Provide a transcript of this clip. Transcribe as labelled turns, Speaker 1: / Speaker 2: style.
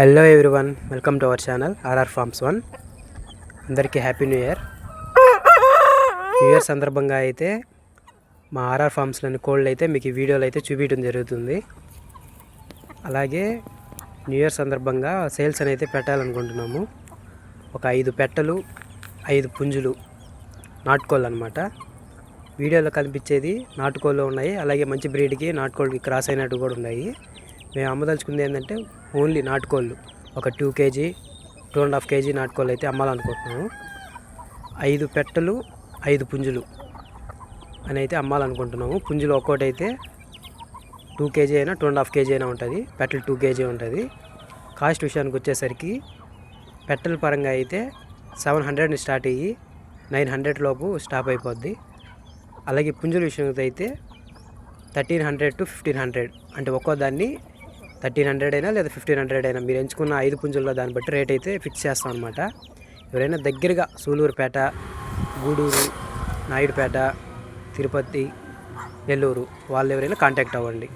Speaker 1: Hello everyone, welcome to our channel RR farms 1. అందరికీ happy new year. సందర్భంగా అయితే మా ఆర్ఆర్ ఫార్మ్స్లోని కోళ్ళు అయితే మీకు ఈ వీడియోలో అయితే చూపించడం జరుగుతుంది. అలాగే న్యూ ఇయర్ సందర్భంగా సేల్స్ అని అయితే పెట్టాలనుకుంటున్నాము. ఒక 5 పెట్టలు 5 పుంజులు నాటుకోళ్ళు అనమాట. వీడియోలో కనిపించేది నాటుకోళ్ళు ఉన్నాయి, అలాగే మంచి బ్రీడ్కి నాటుకోళ్ళకి క్రాస్ అయినట్టు కూడా ఉన్నాయి. మేము అమ్మదలుచుకుంది ఏంటంటే ఓన్లీ నాటుకోళ్ళు ఒక 2 kg 2.5 kg నాటుకోళ్ళు అయితే అమ్మాలనుకుంటున్నాము. 5 పెట్టలు 5 పుంజులు అని అయితే అమ్మాలనుకుంటున్నాము. పుంజులు ఒక్కోటి అయితే 2 kg అయినా 2.5 kg అయినా ఉంటుంది, పెట్టలు 2 kg ఉంటుంది. కాస్ట్ విషయానికి వచ్చేసరికి పెట్టల పరంగా అయితే 700 స్టార్ట్ అయ్యి 900 లోపు స్టాప్ అయిపోద్ది. అలాగే పుంజుల విషయానికి అయితే 1300 to 1500, అంటే ఒక్కో దాన్ని 1300 అయినా లేదా 1500 అయినా మీరు ఎంచుకున్న 5 పుంజుల్లో దాన్ని బట్టి రేట్ అయితే ఫిక్స్ చేస్తాం అనమాట. ఎవరైనా దగ్గరగా సూలూరుపేట, గూడూరు, నాయుడుపేట, తిరుపతి, నెల్లూరు వాళ్ళు ఎవరైనా కాంటాక్ట్ అవ్వండి.